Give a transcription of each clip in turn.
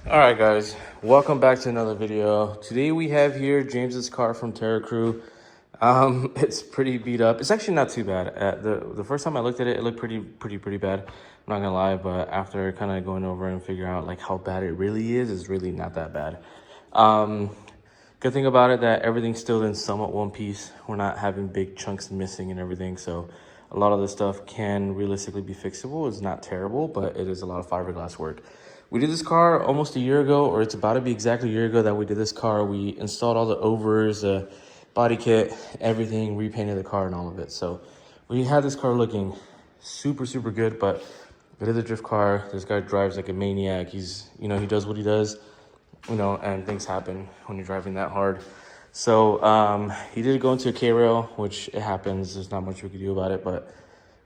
All right, guys, welcome back to another video. Today we have here James's car from Terra Crew. It's pretty beat up. It's actually not too bad. The first time I looked at it, it looked pretty bad. I'm not gonna lie, but after kind of going over and figuring out like how bad it really is, it's really not that bad. Good thing about it that everything's still in somewhat one piece. We're not having big chunks missing and everything, so a lot of this stuff can realistically be fixable. It's not terrible, but it is a lot of fiberglass work. We did this car almost a year ago, or it's about to be exactly a year ago that we did this car. We installed all the overs, the body kit, everything, repainted the car and all of it. So we had this car looking super good, but it is a drift car. This guy drives like a maniac. He's, he does what he does, and things happen when you're driving that hard. So he did go into a K-rail, which it happens. There's not much we could do about it, but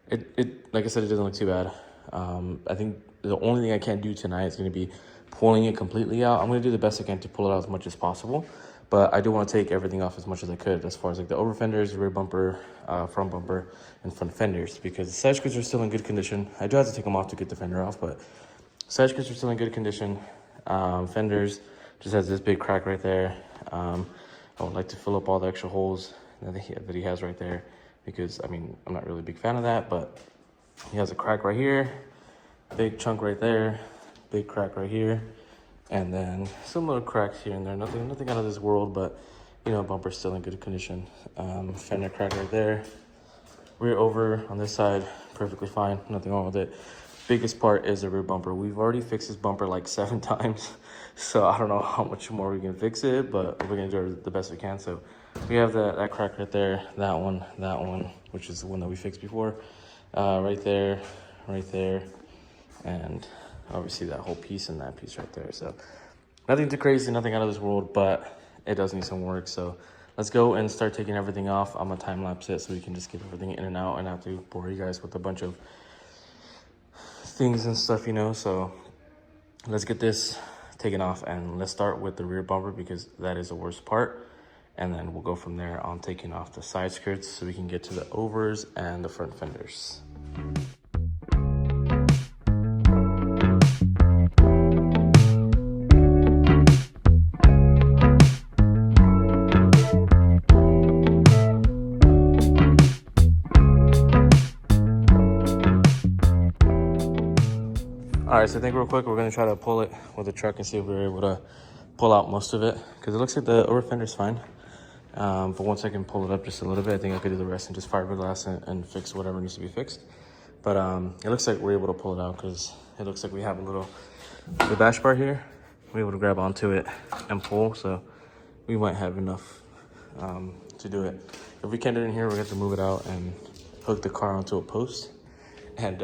it like I said, it doesn't look too bad. I think the only thing I can't do tonight is going to be pulling it completely out. I'm going to do the best I can to pull it out as much as possible, but I do want to take everything off as much as I could, as far as like the over fenders, rear bumper, front bumper, and front fenders, because the side skirts are still in good condition. I do have to take them off to get the fender off, but side skirts are still in good condition. Fenders just has this big crack right there. I would like to fill up all the extra holes that he has right there, because I'm not really a big fan of that, but he has a crack right here, big chunk right there, big crack right here, and then some little cracks here and there. Nothing out of this world, but bumper's still in good condition. Fender crack right there. Rear over on this side, perfectly fine, nothing wrong with it. Biggest part is the rear bumper. We've already fixed this bumper like 7 times, so I don't know how much more we can fix it, but we're gonna do the best we can. So we have that crack right there, that one, which is the one that we fixed before, right there, and obviously that whole piece and that piece right there. So nothing too crazy, nothing out of this world, but it does need some work. So let's go and start taking everything off. I'm gonna time lapse it so we can just get everything in and out and not to bore you guys with a bunch of things and stuff, So let's get this taken off, and let's start with the rear bumper, because that is the worst part, and then we'll go from there on taking off the side skirts so we can get to the overs and the front fenders. All right, so I think real quick, we're gonna try to pull it with the truck and see if we're able to pull out most of it, because it looks like the over fender's fine. But once I can pull it up just a little bit, I think I could do the rest and just fiberglass and fix whatever needs to be fixed. But it looks like we're able to pull it out, because it looks like we have the bash bar here. We're able to grab onto it and pull, so we might have enough to do it. If we can't do it in here, we're gonna have to move it out and hook the car onto a post and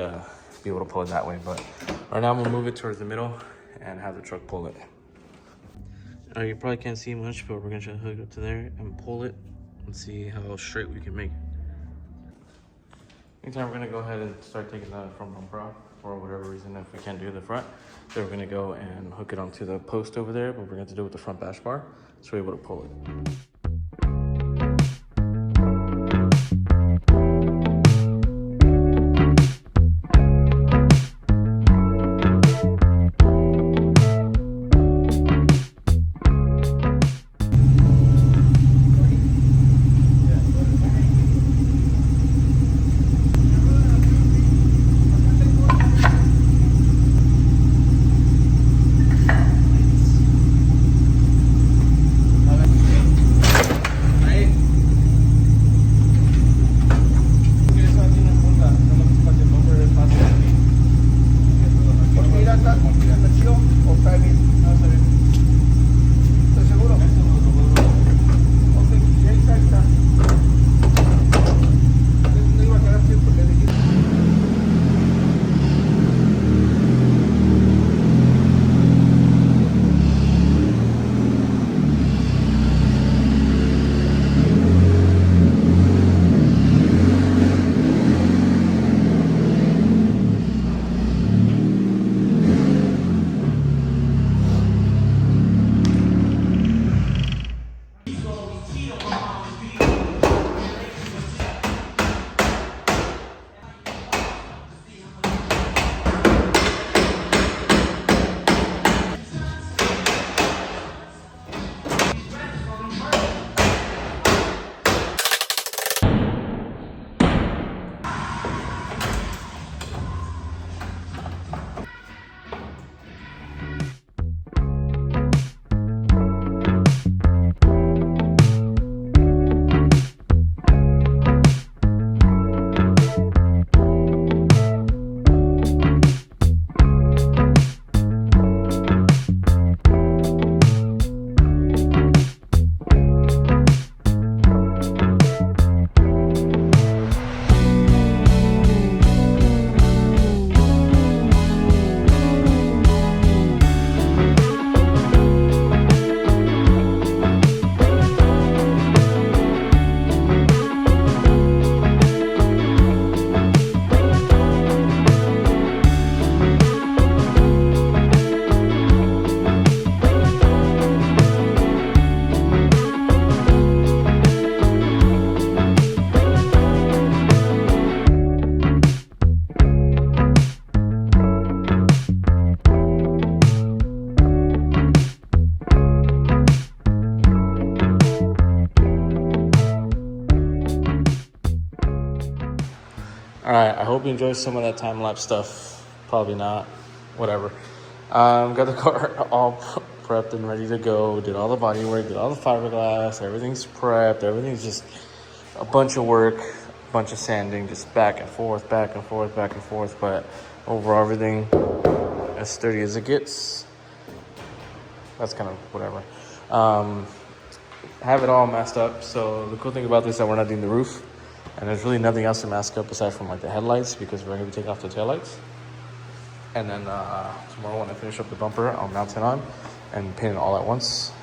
be able to pull it that way. But right now I'm gonna move it towards the middle and have the truck pull it. You probably can't see much, but we're gonna try to hook it up to there and pull it and see how straight we can make it. Meantime, we're gonna go ahead and start taking the front bumper off. For whatever reason, if we can't do the front, then we're gonna go and hook it onto the post over there, but we're gonna have to do it with the front bash bar so we're able to pull it. hope you enjoyed some of that time-lapse stuff. Probably not. Whatever. Got the car all prepped and ready to go. Did all the body work, did all the fiberglass. Everything's prepped. Everything's just a bunch of work, a bunch of sanding, just back and forth, back and forth, back and forth. But overall, everything as sturdy as it gets. That's kind of whatever. Have it all masked up. So the cool thing about this is that we're not doing the roof. And there's really nothing else to mask up aside from like the headlights, because we're going to be taking off the taillights. And then tomorrow when I finish up the bumper, I'll mount it on and paint it all at once.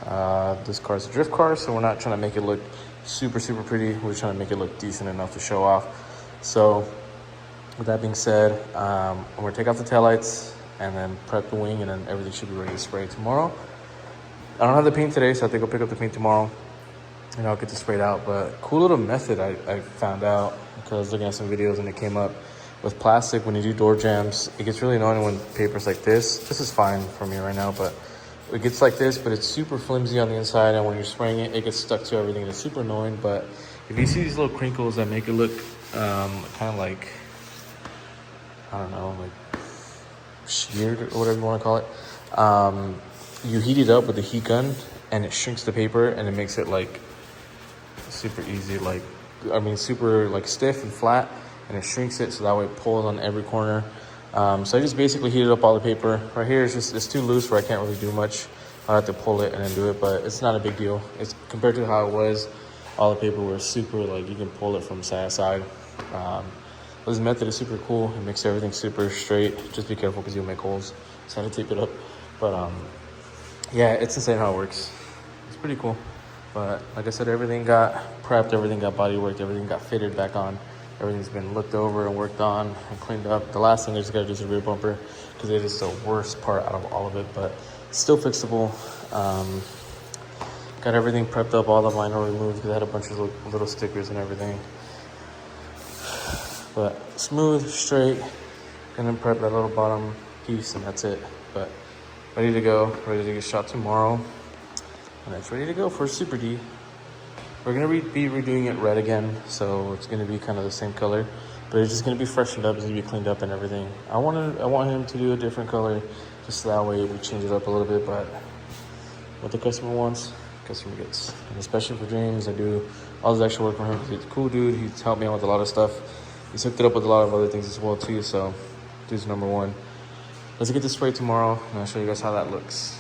This car is a drift car, so we're not trying to make it look super, super pretty. We're trying to make it look decent enough to show off. So with that being said, I'm going to take off the taillights and then prep the wing, and then everything should be ready to spray tomorrow. I don't have the paint today, so I think I'll pick up the paint tomorrow and I'll get this sprayed out. But cool little method I found out, because I was looking at some videos and it came up. With plastic, when you do door jams, it gets really annoying when paper's like this. This is fine for me right now, but it gets like this, but it's super flimsy on the inside, and when you're spraying it, it gets stuck to everything. It's super annoying. But if you see these little crinkles that make it look kind of like, I don't know, like sheared or whatever you want to call it, you heat it up with the heat gun, and it shrinks the paper, and it makes it like super easy, like, I mean, super like stiff and flat. And it shrinks it so that way it pulls on every corner. So I just basically heated up all the paper. Right here it's too loose where I can't really do much. I have to pull it and then do it, but it's not a big deal. It's compared to how it was, all the paper was super, like, you can pull it from side to side. This method is super cool. It makes everything super straight. Just be careful because you'll make holes. So I had to tape it up. But yeah, it's insane how it works. It's pretty cool. But like I said, everything got prepped, everything got body worked, everything got fitted back on. Everything's been looked over and worked on and cleaned up. The last thing I just got to do is the rear bumper, because it is the worst part out of all of it, but it's still fixable. Got everything prepped up, all the vinyl removed, because I had a bunch of little stickers and everything. But smooth, straight, gonna prep that little bottom piece, and that's it. But ready to go, ready to get shot tomorrow. And it's ready to go for Super D. We're gonna be redoing it red again, so it's gonna be kind of the same color, but it's just gonna be freshened up, it's gonna be cleaned up and everything. I want him to do a different color, just so that way we change it up a little bit. But what the customer wants, customer gets. And especially for James, I do all this extra work for him because he's a cool dude. He's helped me out with a lot of stuff. He's hooked it up with a lot of other things as well too. So dude's number one. Let's get this sprayed tomorrow, and I'll show you guys how that looks.